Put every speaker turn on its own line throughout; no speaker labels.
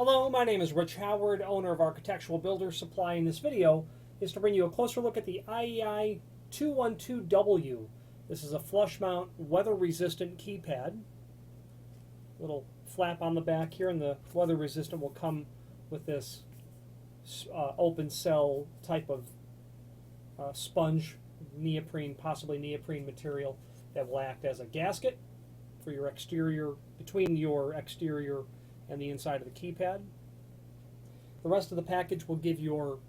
Hello, my name is Rich Howard, owner of Architectural Builder Supply. In this video is to bring you a closer look at the IEI 212W. This is a flush mount, weather resistant keypad. Little flap on the back here, and the weather resistant will come with this open cell type of sponge, neoprene, possibly neoprene material that will act as a gasket for your exterior, between your exterior and the inside of the keypad. The rest of the package will give your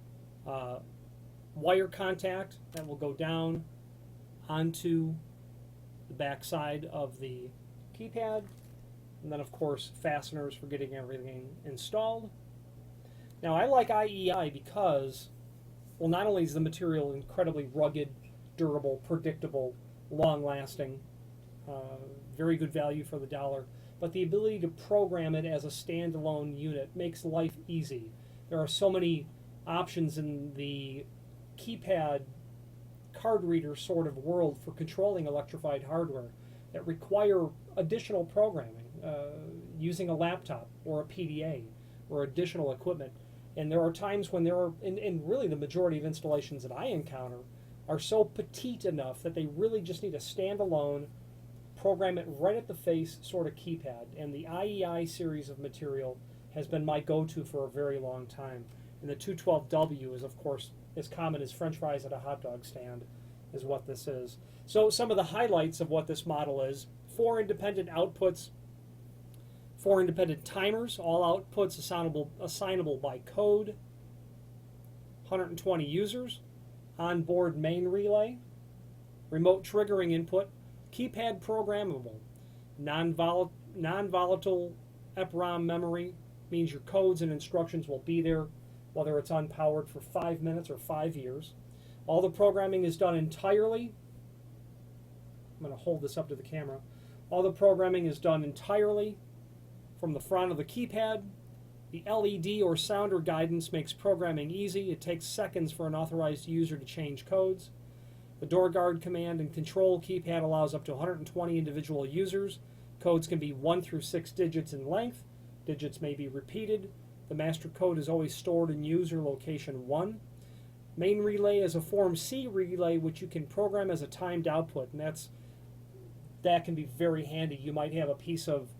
wire contact that will go down onto the back side of the keypad, and then of course fasteners for getting everything installed. Now I like IEI because, well, not only is the material incredibly rugged, durable, predictable, long-lasting, very good value for the dollar, but the ability to program it as a standalone unit makes life easy. There are so many options in the keypad card reader sort of world for controlling electrified hardware that require additional programming, using a laptop or a PDA or additional equipment. And there are times when there are, and really the majority of installations that I encounter are so petite enough that they really just need a standalone, program it right at the face sort of keypad. And the IEI series of material has been my go-to for a very long time. And the 212W is, of course, as common as French fries at a hot dog stand, is what this is. So some of the highlights of what this model is: 4 independent outputs, 4 independent timers, all outputs assignable by code, 120 users, onboard main relay, remote triggering input, keypad programmable, non-volatile EPROM memory, means your codes and instructions will be there whether it's unpowered for 5 minutes or 5 years. All the programming is done entirely. I'm going to hold this up to the camera. All the programming is done entirely from the front of the keypad. The LED or sounder guidance makes programming easy. It takes seconds for an authorized user to change codes. The door guard command and control keypad allows up to 120 individual users. Codes can be 1 through 6 digits in length. Digits may be repeated. The master code is always stored in user location 1. Main relay is a Form C relay which you can program as a timed output, and that can be very handy. You might have a piece of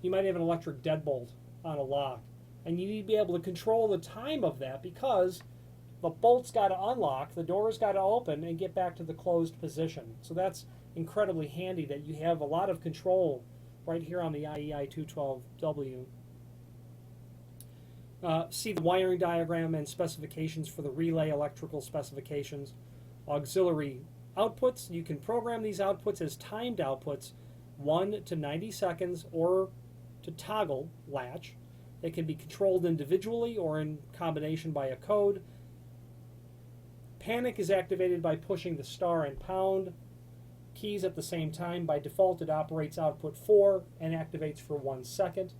you might have an electric deadbolt on a lock, and you need to be able to control the time of that because the bolt's got to unlock, the door's got to open, and get back to the closed position. So that's incredibly handy that you have a lot of control right here on the IEI 212W. See the wiring diagram and specifications for the relay electrical specifications. Auxiliary outputs, you can program these outputs as timed outputs, 1 to 90 seconds, or to toggle latch. They can be controlled individually or in combination by a code. Panic is activated by pushing the star and pound keys at the same time. By default, it operates output 4 and activates for 1 second.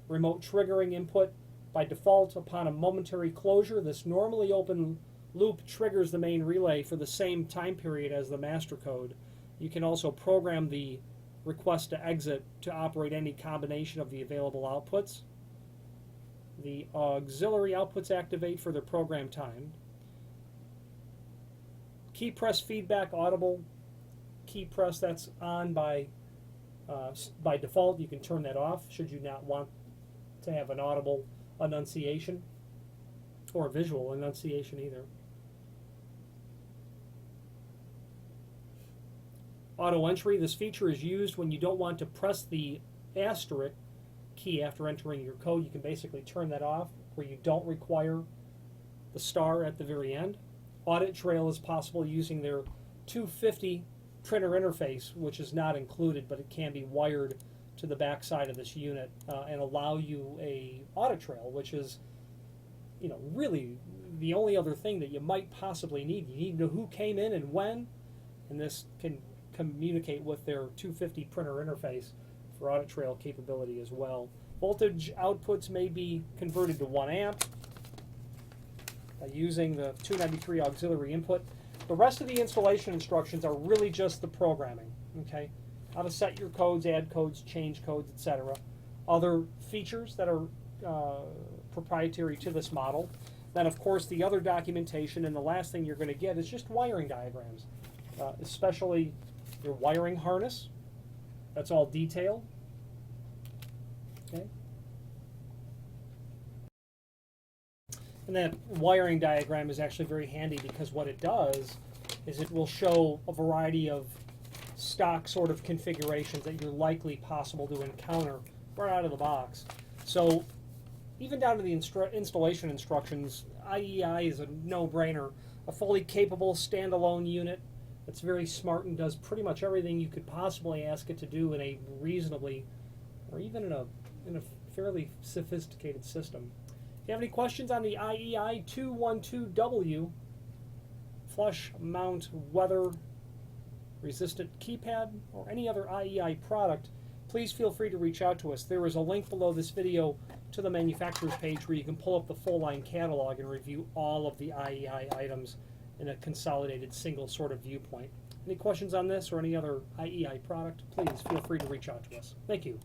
Remote triggering input. By default, upon a momentary closure, this normally open loop triggers the main relay for the same time period as the master code. You can also program the request to exit to operate any combination of the available outputs. The auxiliary outputs activate for their program time. Key press feedback audible. Key press, that's on by default. You can turn that off should you not want to have an audible enunciation or a visual enunciation either. Auto entry, this feature is used when you don't want to press the asterisk key after entering your code. You can basically turn that off where you don't require the star at the very end. Audit trail is possible using their 250 printer interface, which is not included, but it can be wired to the back side of this unit and allow you a audit trail, which is, really the only other thing that you might possibly need. You need to know who came in and when, and this can communicate with their 250 printer interface for audit trail capability as well. Voltage outputs may be converted to 1 amp by using the 293 auxiliary input. The rest of the installation instructions are really just the programming, okay? How to set your codes, add codes, change codes, etc. other features that are proprietary to this model. Then, of course, the other documentation, and the last thing you're going to get is just wiring diagrams, especially your wiring harness. That's all detailed. Okay. And that wiring diagram is actually very handy because what it does is it will show a variety of stock sort of configurations that you're likely possible to encounter right out of the box. So even down to the installation instructions, IEI is a no-brainer. A fully capable standalone unit that's very smart and does pretty much everything you could possibly ask it to do in a reasonably, or even in a fairly sophisticated system. If you have any questions on the IEI 212W flush mount weather resistant keypad or any other IEI product, please feel free to reach out to us. There is a link below this video to the manufacturer's page where you can pull up the full line catalog and review all of the IEI items in a consolidated single sort of viewpoint. Any questions on this or any other IEI product, please feel free to reach out to us. Thank you.